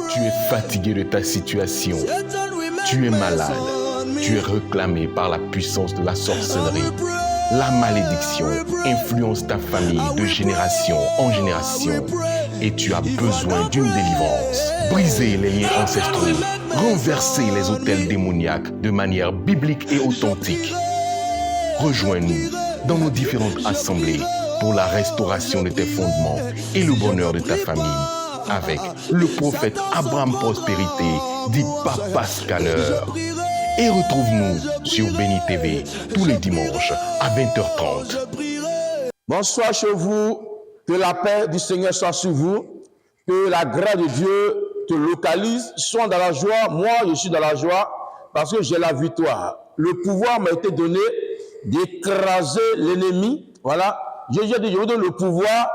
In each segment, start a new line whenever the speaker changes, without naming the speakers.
Tu es fatigué de ta situation. Tu es malade. Tu es réclamé par la puissance de la sorcellerie. La malédiction influence ta famille de génération en génération et tu as besoin d'une délivrance. Brisez les liens ancestraux, renversez les autels démoniaques de manière biblique et authentique. Rejoins-nous dans nos différentes assemblées pour la restauration de tes fondements et le bonheur de ta famille avec le prophète Abraham Prospérité, dit Papa Scanner. Et retrouve-nous sur Béni TV tous les dimanches à 20h30.
Bonsoir chez vous, que la paix du Seigneur soit sur vous, que la grâce de Dieu te localise, sois dans la joie. Moi, je suis dans la joie parce que j'ai la victoire. Le pouvoir m'a été donné d'écraser l'ennemi. Voilà, Jésus a dit, je vous donne le pouvoir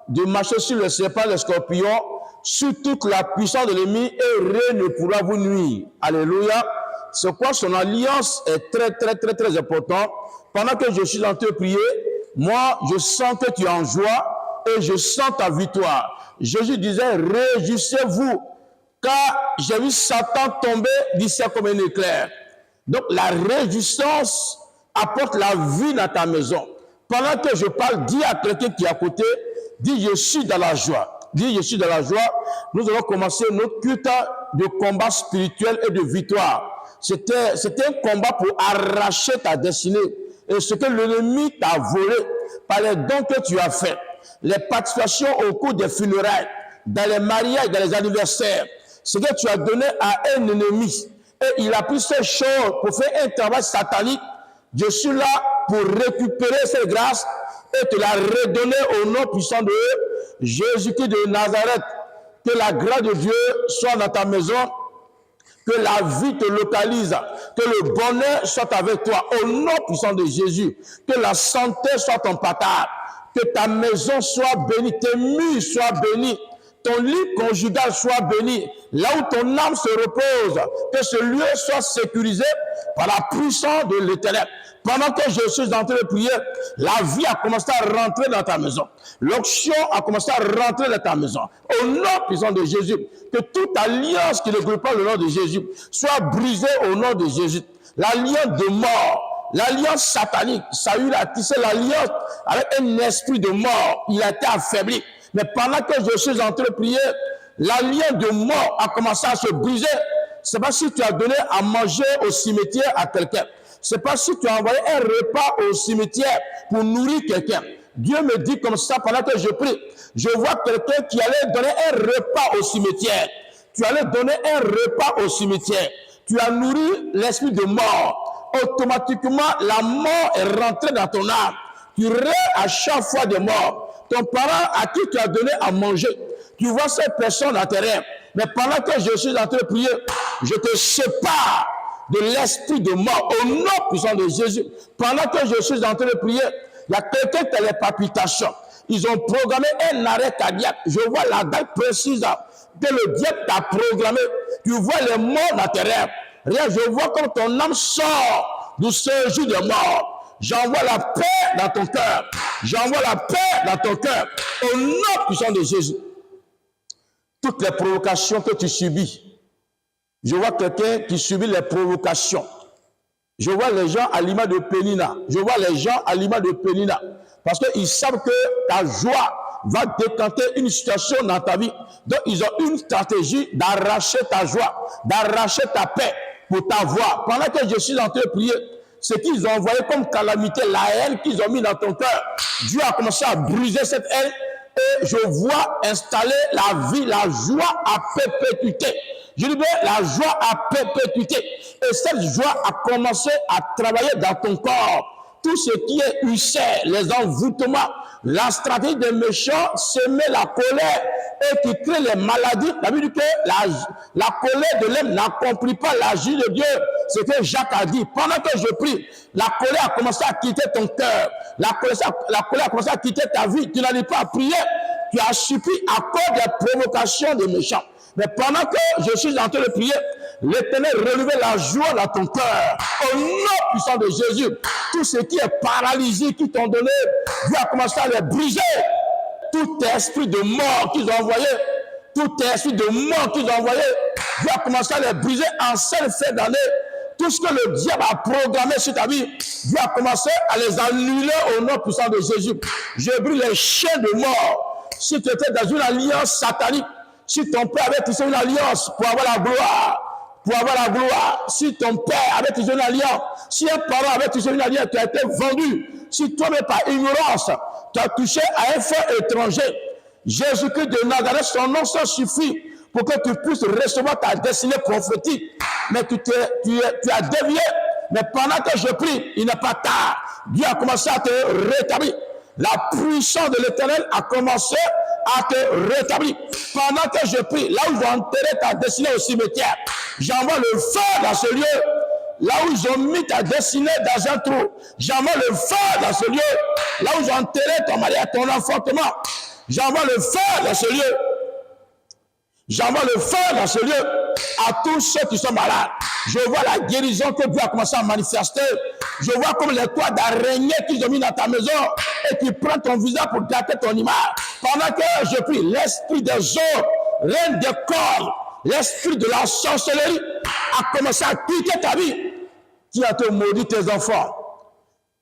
de marcher sur le serpent, les scorpions, sur toute la puissance de l'ennemi et rien ne pourra vous nuire. Alléluia. C'est quoi son alliance est très important. Pendant que je suis en train de prier, moi, je sens que tu es en joie et je sens ta victoire. Jésus disait, réjouissez-vous, car j'ai vu Satan tomber du ciel comme un éclair. Donc, la réjouissance apporte la vie dans ta maison. Pendant que je parle, dis à quelqu'un qui est à côté, dis, je suis dans la joie. Dis, je suis dans la joie. Nous allons commencer notre culte de combat spirituel et de victoire. C'était un combat pour arracher ta destinée. Et ce que l'ennemi t'a volé par les dons que tu as faits, les participations au cours des funérailles, dans les mariages, dans les anniversaires, ce que tu as donné à un ennemi. Et il a pris ces choses pour faire un travail satanique. Je suis là pour récupérer cette grâce et te la redonner au nom puissant de Jésus-Christ de Nazareth. Que la grâce de Dieu soit dans ta maison. Que la vie te localise, que le bonheur soit avec toi, au nom puissant de Jésus. Que la santé soit ton partage, que ta maison soit bénie, tes murs soient bénis, ton lit conjugal soit béni, là où ton âme se repose, que ce lieu soit sécurisé par la puissance de l'Éternel. Pendant que je suis en train de prier, la vie a commencé à rentrer dans ta maison. L'onction a commencé à rentrer dans ta maison. Au nom puissant de Jésus, que toute alliance qui ne glorifie pas le nom de Jésus soit brisée au nom de Jésus. L'alliance de mort, l'alliance satanique, Saül a tissé l'alliance avec un esprit de mort. Il a été affaibli. Mais pendant que je suis en train de prier, l'alliance de mort a commencé à se briser. C'est pas si tu as donné à manger au cimetière à quelqu'un. C'est pas si tu as envoyé un repas au cimetière pour nourrir quelqu'un. Dieu me dit comme ça pendant que je prie. Je vois quelqu'un qui allait donner un repas au cimetière. Tu allais donner un repas au cimetière. Tu as nourri l'esprit de mort. Automatiquement, la mort est rentrée dans ton âme. Tu rêves à chaque fois de mort. Ton parent à qui tu as donné à manger, tu vois cette personne à tes rêves. Mais pendant que je suis en train de prier, je te sépare de l'esprit de mort au nom puissant de Jésus. Pendant que je suis en train de prier, il y a quelqu'un qui a les palpitations. Ils ont programmé un arrêt cardiaque. Je vois la date précise que le diable t'a programmé. Tu vois les morts dans tes rêves. Regarde, je vois comme ton âme sort du séjour de mort. J'envoie la paix dans ton cœur. J'envoie la paix dans ton cœur. Au nom puissant de Jésus. Toutes les provocations que tu subis. Je vois quelqu'un qui subit les provocations. Je vois les gens à l'image de Pénina. Je vois les gens à l'image de Pénina. Parce qu'ils savent que ta joie va décanter une situation dans ta vie. Donc, ils ont une stratégie d'arracher ta joie, d'arracher ta paix pour t'avoir. Pendant que je suis en train de prier, ce qu'ils ont envoyé comme calamité, la haine qu'ils ont mis dans ton cœur, Dieu a commencé à briser cette haine et je vois installer la vie, la joie à perpétuité. Je dis bien la joie à perpétuité. Et cette joie a commencé à travailler dans ton corps. Tout ce qui est ulcère, les envoûtements, la stratégie des méchants, semer la colère et qui crée les maladies. La Bible dit que la colère de l'homme n'accomplit pas l'agir de Dieu. C'est ce que Jacques a dit. Pendant que je prie, la colère a commencé à quitter ton cœur. La colère a commencé à quitter ta vie. Tu n'arrives pas à prier. Tu as subi à cause des provocations des méchants. Mais pendant que je suis en train de prier, l'Éternel renouvelle la joie dans ton cœur. Au nom puissant de Jésus, tout ce qui est paralysé, qui t'ont donné, Dieu a commencé à les briser. tout esprit de mort qu'ils ont envoyé, tout esprit de mort qu'ils ont envoyé, Dieu a commencé à les briser en seul fait d'année. Tout ce que le diable a programmé sur ta vie, Dieu a commencé à les annuler au nom puissant de Jésus. Je brise les chaînes de mort. Si tu étais dans une alliance satanique, si ton père avait tissé une alliance pour avoir la gloire, si ton père avait tissé une alliance, si un parent avait tissé une alliance qui a été vendue, si toi-même par ignorance, tu as touché à un frère étranger, Jésus-Christ de Nazareth, son nom, ça suffit pour que tu puisses recevoir ta destinée prophétique. Mais tu as dévié. Mais pendant que je prie, il n'est pas tard. Dieu a commencé à te rétablir. La puissance de l'Éternel a commencé à te rétablir. Pendant que je prie, là où ils ont enterré ta destinée au cimetière, j'envoie le feu dans ce lieu. Là où ils ont mis ta destinée dans un trou, j'envoie le feu dans ce lieu. Là où ils ont enterré ton mariage, ton enfantement, j'envoie le feu dans ce lieu. J'envoie le feu dans ce lieu à tous ceux qui sont malades. Je vois la guérison que Dieu a commencé à manifester. Je vois comme les toits d'araignée qu'ils ont mis dans ta maison et qui prennent ton visage pour gâter ton image. Pendant que je prie, l'esprit des eaux, reine des corps, l'esprit de la sorcellerie a commencé à quitter ta vie. Qui a te maudit tes enfants?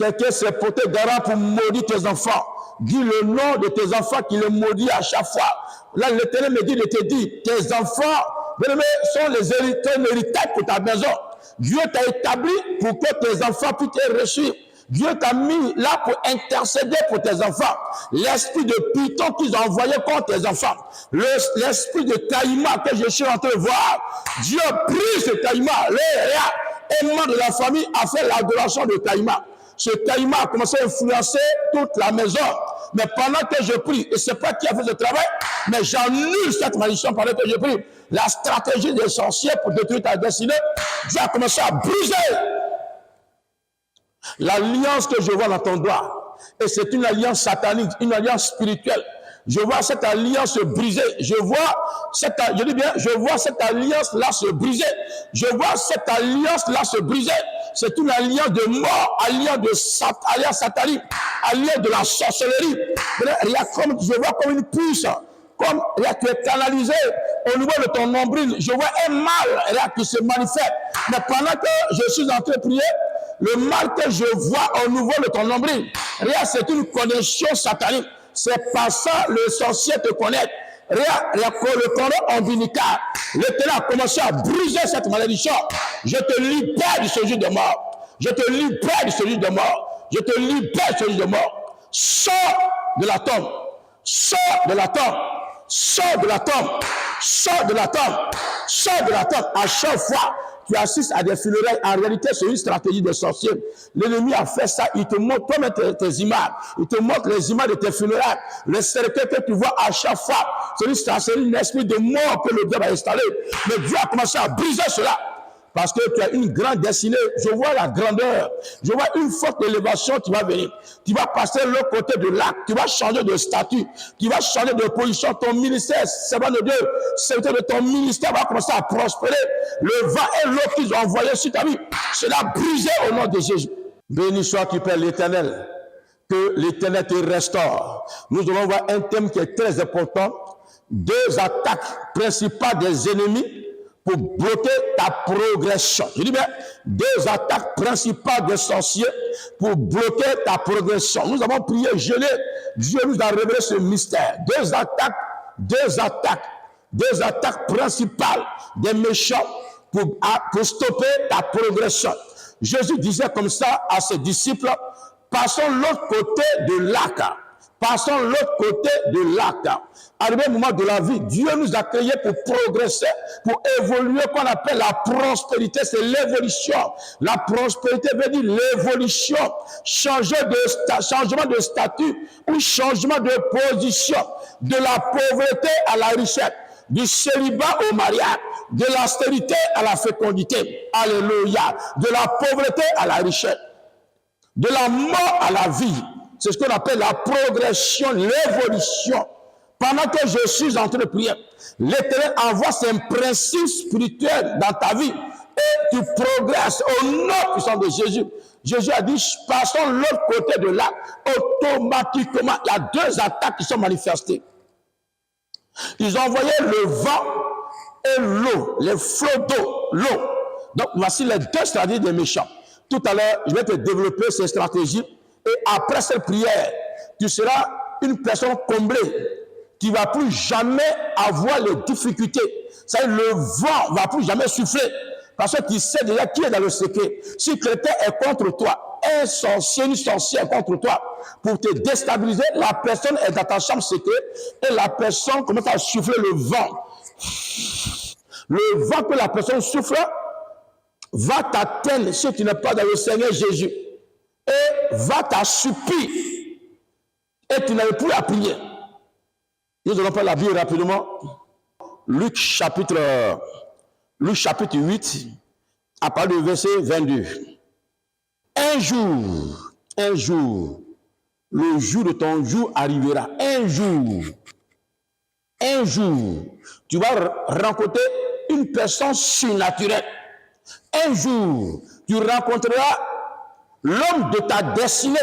Quelqu'un s'est porté garant pour maudire tes enfants. Dis le nom de tes enfants qui le maudit à chaque fois. Là, l'Éternel me dit de te dire, tes enfants, sont les héritages pour ta maison. Dieu t'a établi pour que tes enfants puissent être reçus. Dieu t'a mis là pour intercéder pour tes enfants. L'esprit de Python qu'ils ont envoyé contre tes enfants. L'esprit de Taïma que je suis en train de voir. Dieu prie ce Taïma. Un membre de la famille a fait l'adoration de Taïma. Ce Taïma a commencé à influencer toute la maison. Mais pendant que je prie, et ce n'est pas qui a fait ce travail, mais j'annule cette malédiction pendant que je prie. La stratégie des sorciers pour détruire ta destinée, Dieu a commencé à briser l'alliance que je vois dans ton doigt. Et c'est une alliance satanique, une alliance spirituelle. Je vois cette alliance se briser. Je vois cette alliance-là se briser. Je vois cette alliance-là se briser. C'est une alliance de mort, alliance satanique, alliance de la sorcellerie. Je vois comme une puce, comme tu es canalisé au niveau de ton nombril. Je vois un mal qui se manifeste. Mais pendant que je suis en train de prier, le mal que je vois au niveau de ton nombril, c'est une connexion satanique. C'est par ça le sorcier te connaît. Le cordon ombilical. L'Éternel a commencé à briser cette malédiction. Je te libère du séjour de mort. Je te libère du séjour de mort. Je te libère du séjour de mort. Sors de la tombe. Sors de la tombe. Sors de la tombe. Sors de la tombe. Sors de la tombe. À chaque fois, tu assistes à des funérailles. En réalité, c'est une stratégie de sorcier. L'ennemi a fait ça. Il te montre toi-même tes images. Il te montre les images de tes funérailles. Le cercueil que tu vois à chaque fois, c'est un esprit de mort que le diable a installé. Mais Dieu a commencé à briser cela. Parce que tu as une grande destinée. Je vois la grandeur. Je vois une forte élévation qui va venir. Tu vas passer de l'autre côté de l'arc. Tu vas changer de statut. Tu vas changer de position. Ton ministère, servant de Dieu, serviteur de ton ministère va commencer à prospérer. Le vent et l'eau qu'ils ont envoyé sur ta vie, cela brisé au nom de Jésus. Béni soit-tu, Père l'Éternel. Que l'Éternel te restaure. Nous allons voir un thème qui est très important. 2 attaques principales des ennemis pour bloquer ta progression. Je dis bien, 2 attaques principales des sorciers pour bloquer ta progression. Nous avons prié, jeûné, Dieu nous a révélé ce mystère. 2 attaques principales des méchants pour stopper ta progression. Jésus disait comme ça à ses disciples, passons l'autre côté de l'arc. Passons l'autre côté de l'arc. Arrivé au moment de la vie, Dieu nous a créés pour progresser, pour évoluer, qu'on appelle la prospérité, c'est l'évolution. La prospérité veut dire l'évolution, changement de statut ou changement de position, de la pauvreté à la richesse, du célibat au mariage, de l'austérité à la fécondité. Alléluia. De la pauvreté à la richesse, de la mort à la vie. C'est ce qu'on appelle la progression, l'évolution. Pendant que je suis en train de prier, l'Éternel envoie ses principes spirituels dans ta vie et tu progresses au nom puissant de Jésus. Jésus a dit, passons de l'autre côté de l'arc. Automatiquement, il y a deux attaques qui sont manifestées. Ils ont envoyé le vent et l'eau, les flots d'eau, l'eau. Donc, voici les deux stratégies des méchants. Tout à l'heure, je vais te développer ces stratégies. Et après cette prière, tu seras une personne comblée qui ne va plus jamais avoir les difficultés. C'est-à-dire, le vent ne va plus jamais souffler. Parce que tu sais déjà qui est dans le secret. Si quelqu'un est contre toi, un sorcier, une sorcière contre toi, pour te déstabiliser, la personne est dans ta chambre secrète et la personne commence à souffler le vent. Le vent que la personne souffle va t'atteindre si tu n'es pas dans le Seigneur Jésus et va t'assoupir et tu n'arrives plus à prier. Nous allons prendre la Bible rapidement. Luc chapitre 8, à partir du verset 22. Un jour, le jour de ton jour arrivera. Un jour, tu vas rencontrer une personne surnaturelle. Un jour, tu rencontreras l'homme de ta destinée.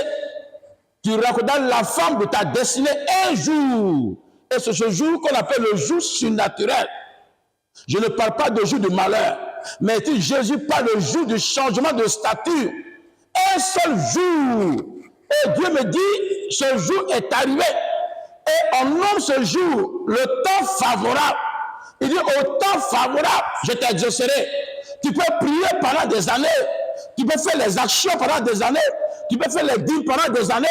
Tu rencontreras la femme de ta destinée. Un jour. Et c'est ce jour qu'on appelle le jour surnaturel. Je ne parle pas de jour de malheur, mais Jésus parle de jour de changement de statut. Un seul jour. Et Dieu me dit, ce jour est arrivé. Et on nomme ce jour le temps favorable. Il dit, au temps favorable, je t'exaucerai. Tu peux prier pendant des années. Tu peux faire les actions pendant des années. Tu peux faire les dîmes pendant des années.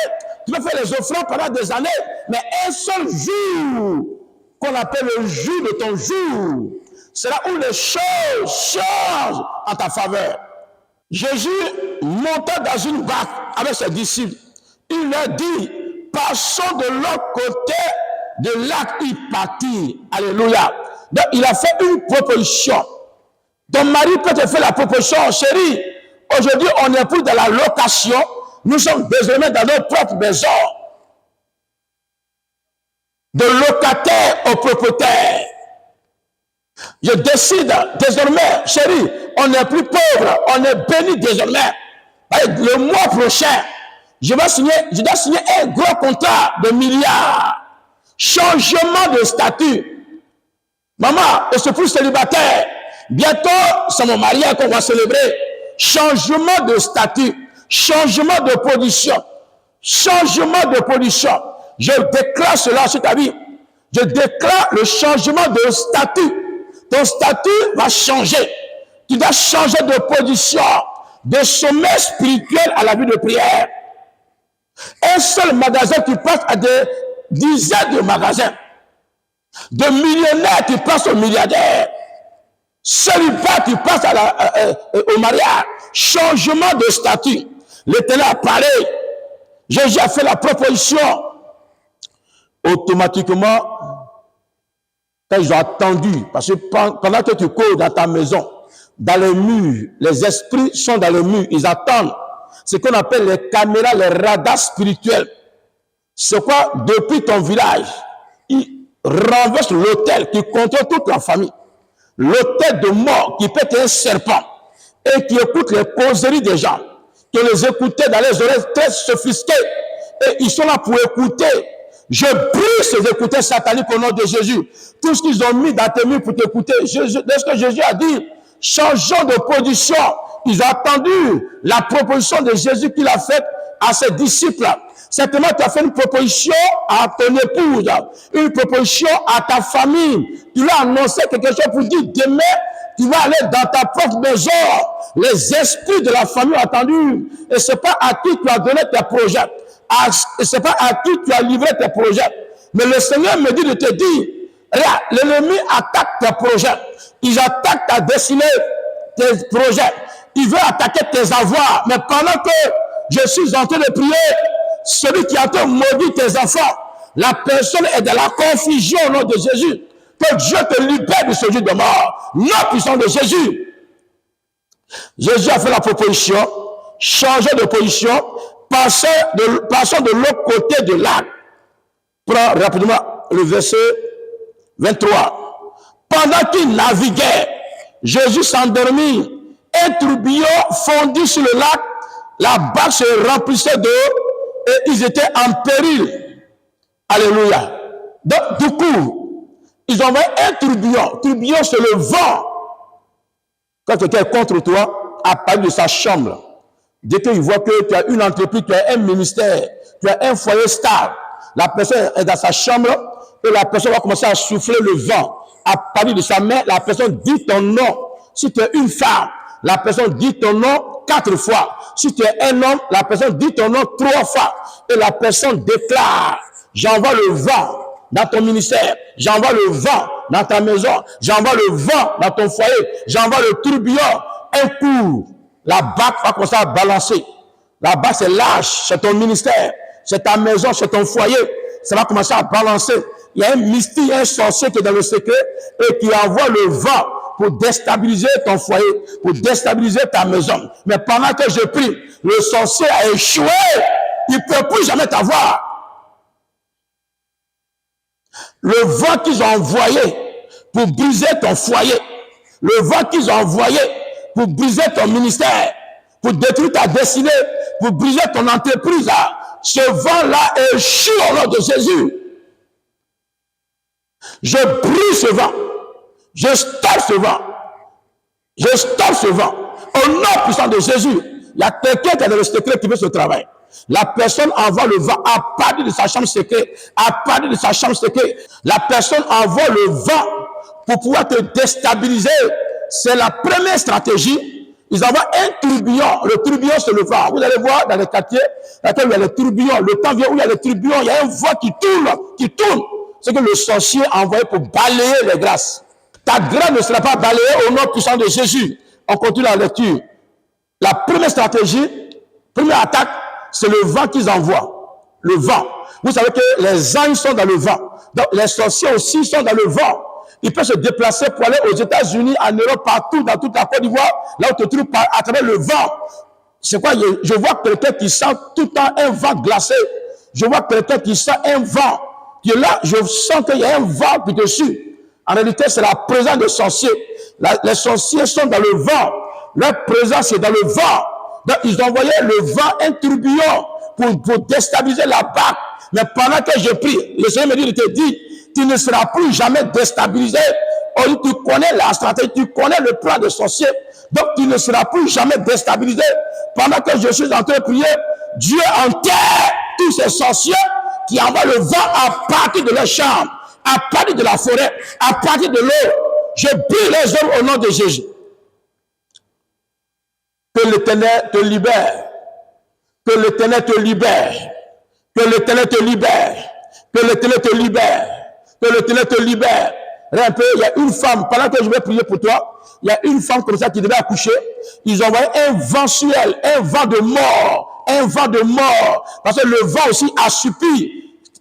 Tu peux faire les offrandes pendant des années. Mais un seul jour, qu'on appelle le jour de ton jour, c'est là où les choses changent en ta faveur. Jésus monta dans une barque avec ses disciples. Il leur dit, passons de l'autre côté de l'arc, il partit. Alléluia. Donc, il a fait une proposition. Ton mari peut te faire la proposition, chérie. Aujourd'hui, on n'est plus dans la location. Nous sommes désormais dans notre propre maison. De locataire au propriétaire. Je décide désormais, chérie, on n'est plus pauvre, on est béni désormais. Le mois prochain, je dois signer un gros contrat de milliards. Changement de statut. Maman, je suis plus célibataire. Bientôt, c'est mon mariage qu'on va célébrer. Changement de statut. Changement de position. Changement de position. Je déclare cela sur ta vie. Je déclare le changement de statut. Ton statut va changer. Tu dois changer de position, de sommet spirituel à la vie de prière. Un seul magasin, tu passes à des dizaines de magasins. De millionnaires, tu passes aux milliardaires. Célibat, tu passes au mariage. Changement de statut. L'Éternel a parlé. Jésus a fait la proposition. Automatiquement, quand ils ont attendu, parce que pendant que tu cours dans ta maison, dans les murs, les esprits sont dans les murs, ils attendent. Ce qu'on appelle les caméras, les radars spirituels. C'est quoi? Depuis ton village, ils renversent l'autel qui contrôle toute la famille. L'autel de mort qui peut être un serpent et qui écoute les causeries des gens, qui les écoutait dans les oreilles très sophistiquées. Et ils sont là pour écouter. Je brise ces écouteurs sataniques au nom de Jésus. Tout ce qu'ils ont mis dans tes murs pour t'écouter. Dès que Jésus a dit, changeons de position. Ils ont attendu la proposition de Jésus qu'il a faite à ses disciples. Certainement, tu as fait une proposition à ton épouse, une proposition à ta famille. Tu lui as annoncé quelque chose pour dire, demain, tu vas aller dans ta propre maison. Les esprits de la famille ont attendu. Et ce n'est pas à qui tu as donné tes projets. Ce n'est pas à qui tu as livré tes projets. Mais le Seigneur me dit de te dire, regarde, l'ennemi attaque tes projets. Il attaque ta destinée, tes projets. Il veut attaquer tes avoirs. Mais pendant que je suis en train de prier, celui qui a te maudit tes enfants, la personne est dans la confusion au nom de Jésus. Que Dieu te libère de ce jour de mort. Non, puissance de Jésus. Jésus a fait la proposition, changer de position, passons de l'autre côté de l'arc. Prends rapidement le verset 23. Pendant qu'il naviguait, Jésus s'endormit. Un tourbillon fondit sur le lac la barque se remplissait d'eau et ils étaient en péril. Alléluia. Donc, du coup, ils ont envoyé un tourbillon. Tourbillon, c'est le vent. Quand quelqu'un est contre toi, à partir de sa chambre, dès qu'il voit que tu as une entreprise, tu as un ministère, tu as un foyer stable, la personne est dans sa chambre et la personne va commencer à souffler le vent. À partir de sa main, la personne dit ton nom. Si tu es une femme, la personne dit ton nom 4 fois. Si tu es un homme, la personne dit ton nom 3 fois. Et la personne déclare, j'envoie le vent dans ton ministère, j'envoie le vent dans ta maison, j'envoie le vent dans ton foyer, j'envoie le tourbillon. Un coup, la barque va commencer à balancer. La barque, c'est l'âge, c'est ton ministère, c'est ta maison, c'est ton foyer. Ça va commencer à balancer. Il y a un mystique, un sorcier qui est dans le secret et qui envoie le vent pour déstabiliser ton foyer, pour déstabiliser ta maison. Mais pendant que je prie, le sorcier a échoué. Il ne peut plus jamais t'avoir. Le vent qu'ils ont envoyé pour briser ton foyer, le vent qu'ils ont envoyé pour briser ton ministère, pour détruire ta destinée, pour briser ton entreprise, ce vent-là échoue au nom de Jésus. Je brise ce vent. Je stoppe ce vent. Je stoppe ce vent. Au nom puissant de Jésus, il y a quelqu'un qui est dans le secret qui veut ce travail. La personne envoie le vent à partir de sa chambre secrète. À partir de sa chambre secrète, la personne envoie le vent pour pouvoir te déstabiliser. C'est la première stratégie. Ils envoient un tourbillon. Le tourbillon, c'est le vent. Vous allez voir dans les quartiers, dans lesquels il y a le tourbillon. Le temps vient où il y a le tourbillon. Il y a un vent qui tourne. C'est que le sorcier a envoyé pour balayer les grâces. Ta grâce ne sera pas balayée au nom puissant de Jésus. On continue la lecture. La première stratégie, première attaque, c'est le vent qu'ils envoient. Le vent. Vous savez que les anges sont dans le vent. Donc les sorciers aussi sont dans le vent. Ils peuvent se déplacer pour aller aux États-Unis, en Europe, partout, dans toute la Côte d'Ivoire, là où tu te trouves à travers le vent. C'est quoi? Je vois quelqu'un qui sent tout le temps un vent glacé. Je vois quelqu'un qui sent un vent. Et là, je sens qu'il y a un vent dessus. En réalité, c'est la présence des sorciers. Les sorciers sont dans le vent. Leur présence est dans le vent. Donc, ils ont envoyé le vent, un tourbillon, pour déstabiliser la barque. Mais pendant que je prie, le Seigneur me dit, il te dit, tu ne seras plus jamais déstabilisé. Oh, tu connais la stratégie, tu connais le plan des sorciers. Donc, tu ne seras plus jamais déstabilisé. Pendant que je suis en train de prier, Dieu enterre tous ces sorciers qui envoient le vent à partir de leur chambre, à partir de la forêt, à partir de l'eau. Je prie les hommes au nom de Jésus. Que l'Éternel te libère. Que l'Éternel te libère. Que l'Éternel te libère. Que l'Éternel te libère. Que l'Éternel te libère. Un peu, il y a une femme, pendant que je vais prier pour toi, il y a une femme comme ça qui devait accoucher. Ils ont envoyé un vent sur elle, un vent de mort. Un vent de mort. Parce que le vent aussi assoupit.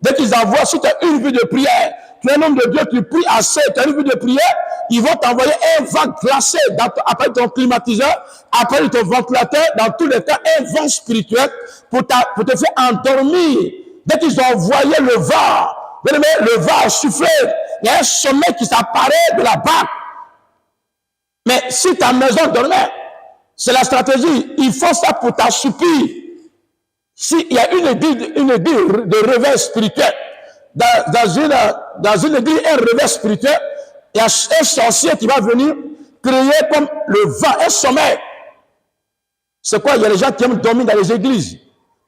Dès qu'ils envoient, si tu as une vue de prière, tu es un homme de Dieu, tu pries assez, tu as une vue de prière, ils vont t'envoyer un vent glacé après ton climatiseur, après ton ventilateur, dans tous les cas, un vent spirituel pour te faire endormir. Dès qu'ils ont envoyé le vent, le vent a soufflé, il y a un sommeil qui s'apparaît de la barque. Mais si ta maison dormait, c'est la stratégie, ils font ça pour t'assoupir. S'il y a une église de réveil spirituel, dans une église, un réveil spirituel, il y a un sorcier qui va venir créer comme le vent, un sommeil. C'est quoi? Il y a des gens qui aiment dormir dans les églises.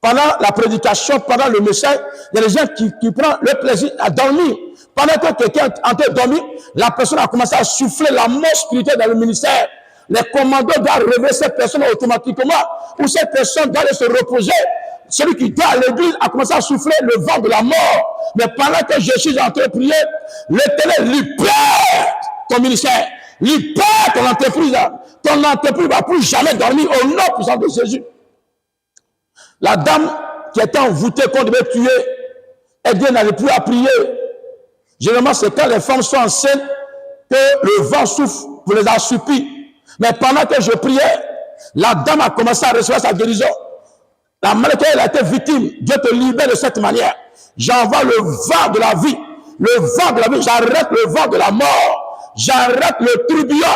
Pendant la prédication, pendant le message, il y a des gens qui prennent le plaisir à dormir. Pendant que quelqu'un est en train de dormir, la personne a commencé à souffler la mort spirituelle dans le ministère. Les commandants doivent réveiller cette personne automatiquement, ou cette personne doit aller se reposer. Celui qui doit à l'église a commencé à souffler le vent de la mort. Mais pendant que je suis en train de prier, l'Éternel libère ton ministère, libère ton entreprise. Ton entreprise ne va plus jamais dormir au nom puissant de Jésus. La dame qui était envoûtée qu'on devait tuer, elle dit n'allait plus à prier. Généralement, c'est quand les femmes sont enceintes que le vent souffle pour les assoupir. Mais pendant que je priais, la dame a commencé à recevoir sa guérison. La maladie, elle a été victime. Dieu te libère de cette manière. J'envoie le vent de la vie. Le vent de la vie. J'arrête le vent de la mort. J'arrête le tourbillon.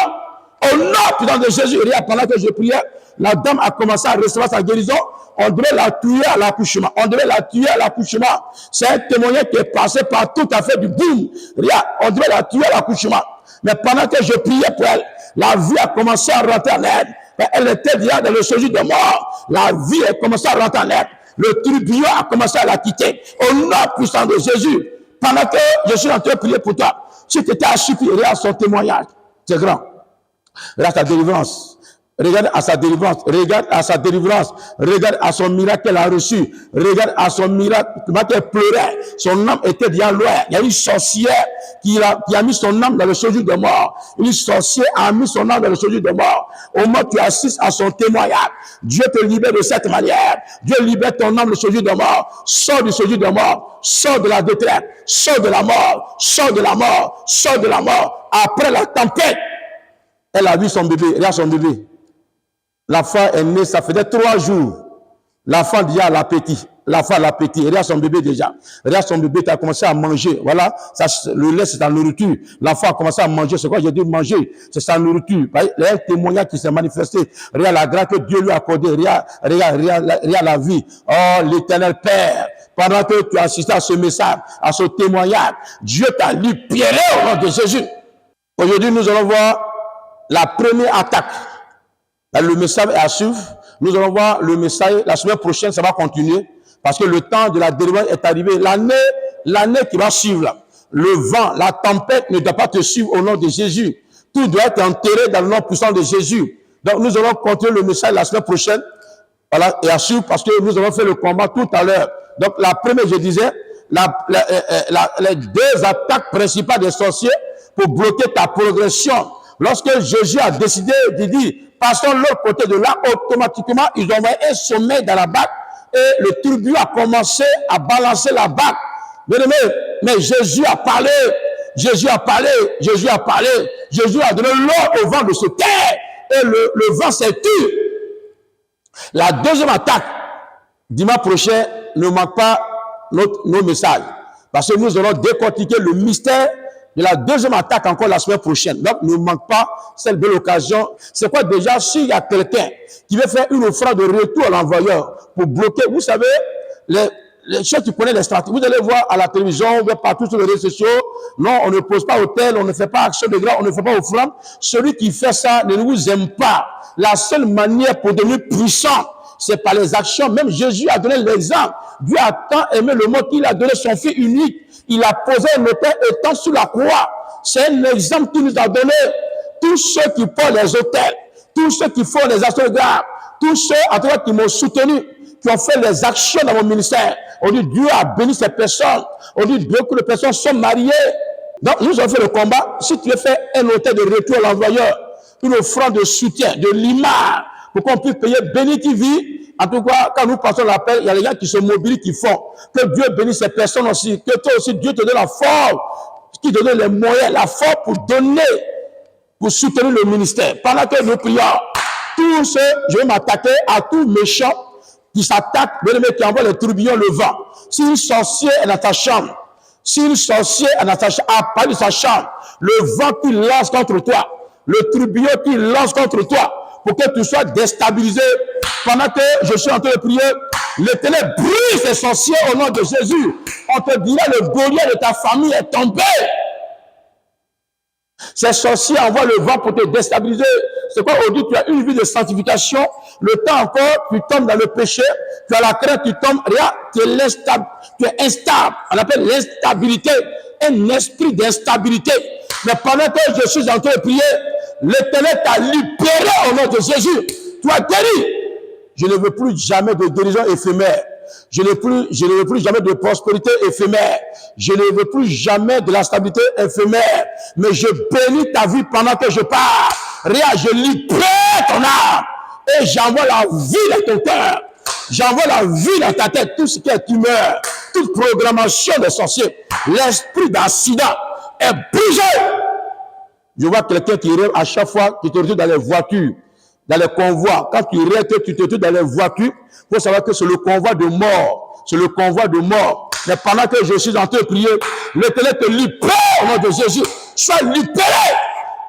Au nom puissant de Jésus, pendant que je priais, la dame a commencé à recevoir sa guérison, on devait la tuer à l'accouchement. On devait la tuer à l'accouchement. C'est un témoignage qui est passé par tout à fait du boom. Regarde, on devait la tuer à l'accouchement. Mais pendant que je priais pour elle, la vie a commencé à rentrer en elle. Elle était déjà dans le séjour de mort. La vie a commencé à rentrer en elle. Le tourbillon a commencé à la quitter. Au nom puissant de Jésus, pendant que je suis en train de prier pour toi, si tu étais assis, regarde son témoignage. C'est grand. Regarde sa délivrance. Regarde à sa délivrance, regarde à sa délivrance, regarde à son miracle qu'elle a reçu, regarde à son miracle, comment elle pleurait, son âme était déjà loin. Il y a une sorcière qui a mis son âme dans le séjour de mort. Une sorcière a mis son âme dans le séjour de mort. Au moment où tu assistes à son témoignage, Dieu te libère de cette manière. Dieu libère ton âme dans le séjour de mort. Sors du séjour de mort, sors de la détresse, sors de la mort, sors de la mort, sors de la mort. Après la tempête, elle a vu son bébé, regarde son bébé. L'enfant est né, ça faisait 3 jours. L'enfant déjà a l'appétit. L'enfant a l'appétit. Regarde son bébé déjà. Regarde son bébé, tu as commencé à manger. Voilà, ça, le lait, c'est sa nourriture. L'enfant a commencé à manger. C'est quoi j'ai dit manger? C'est sa nourriture. Il y a un témoignage qui s'est manifesté. Regarde la grâce que Dieu lui a accordée. Regarde la vie. Oh, l'Éternel Père. Pendant que tu as assisté à ce message, à ce témoignage, Dieu t'a libéré au nom de Jésus. Aujourd'hui, nous allons voir la première attaque. Le message est à suivre. Nous allons voir le message. La semaine prochaine, ça va continuer. Parce que le temps de la délivrance est arrivé. L'année qui va suivre, là, le vent, la tempête ne doit pas te suivre au nom de Jésus. Tout doit être enterré dans le nom puissant de Jésus. Donc, nous allons continuer le message la semaine prochaine. Voilà, et à suivre parce que nous avons fait le combat tout à l'heure. Donc, la première, je disais, les 2 attaques principales des sorciers pour bloquer ta progression. Lorsque Jésus a décidé de dire, passons de l'autre côté de là, automatiquement, ils ont envoyé un sommet dans la barque et le tourbillon a commencé à balancer la barque. Mais Jésus a parlé, Jésus a parlé, Jésus a parlé, Jésus a donné l'ordre au vent de se taire et le vent s'est tu. La deuxième attaque, dimanche prochain, ne manque pas nos messages. Parce que nous allons décortiquer le mystère de la deuxième attaque encore la semaine prochaine. Donc, ne manque pas cette belle occasion. C'est quoi déjà, s'il y a quelqu'un qui veut faire une offrande de retour à l'envoyeur pour bloquer, vous savez, les choses qui connaissent les stratégies. Vous allez voir à la télévision, partout sur les réseaux sociaux, non, on ne pose pas hôtel, on ne fait pas action de grâce, on ne fait pas offrande. Celui qui fait ça ne vous aime pas. La seule manière pour devenir puissant, c'est par les actions. Même Jésus a donné l'exemple. Dieu a tant aimé le monde qu'il a donné son Fils unique. Il a posé un autel étant sur la croix. C'est un exemple qu'il nous a donné. Tous ceux qui portent les autels, tous ceux qui font les actions de grâce, tous ceux en tout cas qui m'ont soutenu, qui ont fait les actions dans mon ministère. On dit Dieu a béni ces personnes. On dit beaucoup de personnes sont mariées. Donc nous avons fait le combat. Si tu veux faire un autel de retour à l'envoyeur, une offrande de soutien, de l'image, pour qu'on puisse payer béni qui vit. En tout cas, quand nous passons l'appel, il y a les gens qui se mobilisent, qui font. Que Dieu bénisse ces personnes aussi. Que toi aussi, Dieu te donne la force, qui te donne les moyens, la force pour donner, pour soutenir le ministère. Pendant que nous prions, tous ceux, je vais m'attaquer à tout méchant qui s'attaque, qui envoie les tourbillons, le vent. Si une sorcière est dans ta chambre, si une sorcière est dans ta chambre, à part de sa chambre, le vent qui lance contre toi, le tourbillon qui lance contre toi, pour que tu sois déstabilisé. Pendant que je suis en train de prier, l'Éternel brise ces sorciers au nom de Jésus. On te dira, le Goliath de ta famille est tombé. Ces sorciers envoient le vent pour te déstabiliser. C'est quoi aujourd'hui? Tu as une vie de sanctification. Le temps encore, tu tombes dans le péché. Tu as la crainte, tu tombes. Regarde, tu es instable. On appelle l'instabilité. Un esprit d'instabilité. Mais pendant que je suis en train de prier, l'Éternel t'a libéré au nom de Jésus. Tu as guéri. Je ne veux plus jamais de guérison éphémère. Je ne veux plus jamais de prospérité éphémère. Je ne veux plus jamais de la stabilité éphémère. Mais je bénis ta vie pendant que je pars. Regarde, je libère ton âme. Et j'envoie la vie dans ton cœur. J'envoie la vie dans ta tête. Tout ce qui est tumeur, toute programmation des sorciers, l'esprit d'accident est brisé. Je vois quelqu'un qui rêve à chaque fois qu'il te retrouve dans les voitures, dans les convois. Quand tu rêves que tu te retrouves dans les voitures, il faut savoir que c'est le convoi de mort. C'est le convoi de mort. Mais pendant que je suis en train de prier, l'Éternel te libère au nom de Jésus. Sois libéré.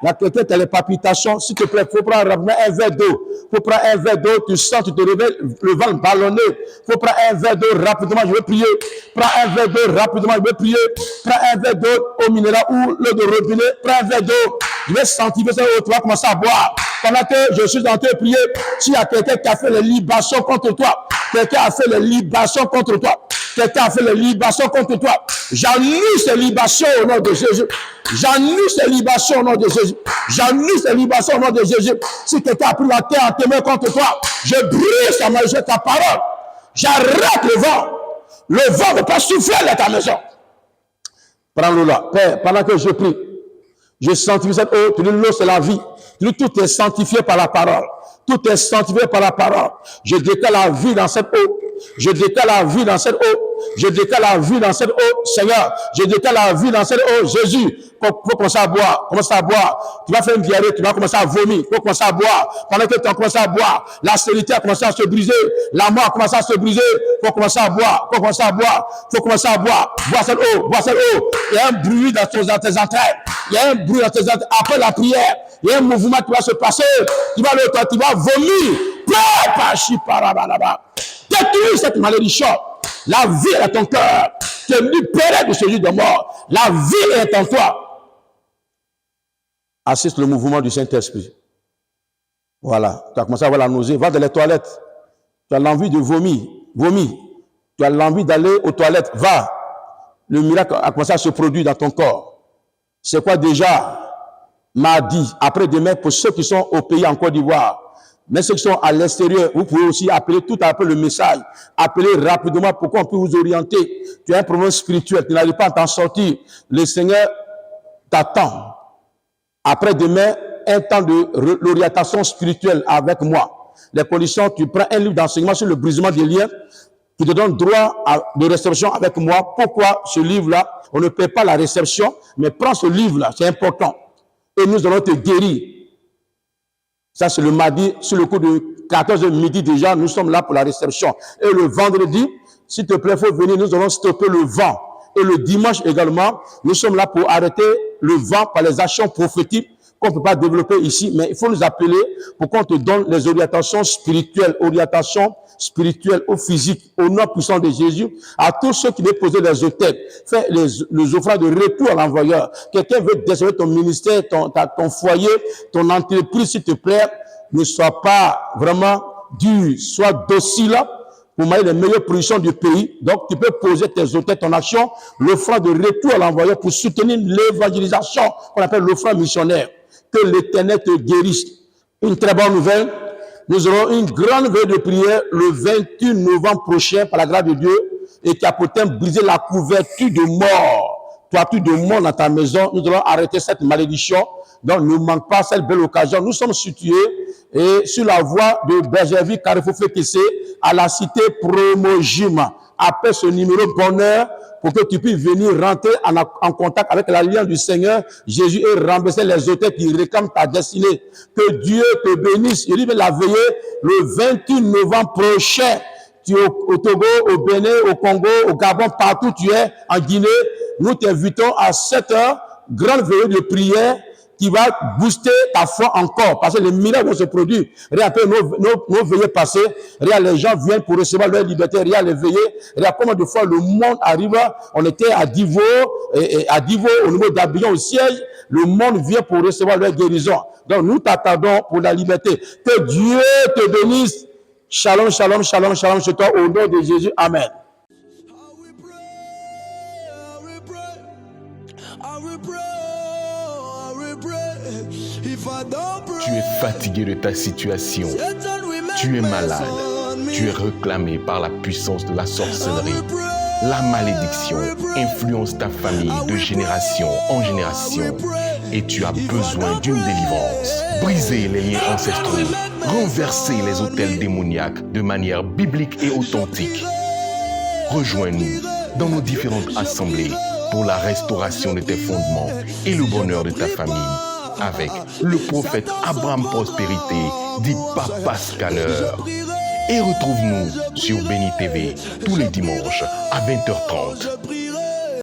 Il y a quelqu'un qui a les palpitations. S'il te plaît, il faut prendre rapidement un verre d'eau. Il faut prendre un verre d'eau. Tu sens, tu te réveilles, le ventre ballonné. Il faut prendre un verre d'eau rapidement. Je vais prier. Prends un verre d'eau rapidement. Je vais prier. Prends un verre d'eau au minéral ou l'eau de robinet. Prends un verre d'eau. Je vais sentir cette eau. Tu vas commencer à boire. Pendant que je suis en train de prier, s'il y a quelqu'un qui a fait les libations contre toi, quelqu'un a fait les libations contre toi, quelqu'un a fait les libations contre toi, j'annule ces libations au nom de Jésus. J'annule ces libations au nom de Jésus. J'annule ces libations au nom de Jésus. Si quelqu'un a pris la terre en témoin contre toi, je brise ta maison, ta parole. J'arrête le vent. Le vent ne peut pas souffler dans ta maison. Prends-le là. Père, pendant que je prie, je sanctifie cette eau. Tu dis l'eau, c'est la vie. Tout est sanctifié par la parole. Tout est sanctifié par la parole. Je déclare la vie dans cette eau. Je déclare la vie dans cette eau. Je déclare la vie dans cette eau. Seigneur, je déclare la vie dans cette eau. Jésus, faut commencer à boire. Commencer à boire. Tu vas faire une diarrhée. Tu vas commencer à vomir. Faut commencer à boire. Pendant que tu as commencé à boire, la stérilité a commencé à se briser. La mort a commencé à se briser. Faut commencer à boire. Faut commencer à boire. Faut commencer à boire. Bois cette eau. Bois cette eau. Il y a un bruit dans tes entrailles. Il y a un bruit dans tes entrailles. Après la prière, il y a un mouvement qui va se passer. Tu vas vomir. Détruis cette malédiction. La vie est dans ton cœur. Tu es libéré de ce jour de mort. La vie est en toi. Assiste le mouvement du Saint-Esprit. Voilà. Tu as commencé à avoir la nausée. Va dans les toilettes. Tu as l'envie de vomir. Vomis. Tu as l'envie d'aller aux toilettes. Va. Le miracle a commencé à se produire dans ton corps. C'est quoi déjà? Mardi, après-demain, pour ceux qui sont au pays en Côte d'Ivoire, mais ceux qui sont à l'extérieur, vous pouvez aussi appeler tout à peu le message. Appelez rapidement pour qu'on puisse vous orienter. Tu as un problème spirituel, tu n'arrives pas à t'en sortir. Le Seigneur t'attend. Après-demain, un temps de l'orientation spirituelle avec moi. Les conditions, tu prends un livre d'enseignement sur le brisement des liens qui te donne droit de réception avec moi. Pourquoi ce livre-là? On ne paie pas la réception, mais prends ce livre-là, c'est important. Et nous allons te guérir. Ça, c'est le mardi, sur le coup de 14h midi déjà, nous sommes là pour la réception. Et le vendredi, s'il te plaît, il faut venir, nous allons stopper le vent. Et le dimanche également, nous sommes là pour arrêter le vent par les actions prophétiques qu'on ne peut pas développer ici, mais il faut nous appeler pour qu'on te donne les orientations spirituelles ou physiques, au nom puissant de Jésus, à tous ceux qui veulent poser les hôtels, fais les offrandes de retour à l'envoyeur. Quelqu'un veut désolder ton ministère, ton foyer, ton entreprise, s'il te plaît, ne sois pas vraiment dur, sois docile pour manier les meilleures positions du pays. Donc, tu peux poser tes hôtels, ton action, l'offrande de retour à l'envoyeur pour soutenir l'évangélisation qu'on appelle l'offrande missionnaire. Que l'Éternel te guérisse. Une très bonne nouvelle. Nous aurons une grande veille de prière le 28 novembre prochain par la grâce de Dieu et qui a peut-être brisé la couverture de mort. Toiture de mort dans ta maison. Nous allons arrêter cette malédiction. Donc, ne manque pas cette belle occasion. Nous sommes situés sur la voie de Bergerville, Carrefour Fétissé, à la cité Promogima. Appelle ce numéro bonheur pour que tu puisses venir rentrer en contact avec l'alliance du Seigneur Jésus et rembourser les hôtels qui réclament ta destinée. Que Dieu te bénisse. Il va la veiller le 28 novembre prochain. Tu es au Togo, au Bénin, au Congo, au Gabon, partout tu es, en Guinée. Nous t'invitons à 7 heures, grande veillée de prière qui va booster ta foi encore, parce que les miracles vont se produire. Regarde nos veillées passées, regarde les gens viennent pour recevoir leur liberté, regarde les veillées, regarde combien de fois le monde arrive, on était à Divo, au niveau d'Abidjan au siège, le monde vient pour recevoir leur guérison. Donc nous t'attendons pour la liberté. Que Dieu te bénisse. Shalom, shalom, shalom, shalom chez toi, au nom de Jésus. Amen.
Tu es fatigué de ta situation. Tu es malade. Tu es réclamé par la puissance de la sorcellerie. La malédiction influence ta famille de génération en génération et tu as besoin d'une délivrance. Brisez les liens ancestraux. Renversez les autels démoniaques de manière biblique et authentique. Rejoins-nous dans nos différentes assemblées pour la restauration de tes fondements et le bonheur de ta famille. Avec le prophète Abraham Prospérité, dit Papa Scanner. Et retrouve-nous sur Béni TV tous les dimanches à 20h30.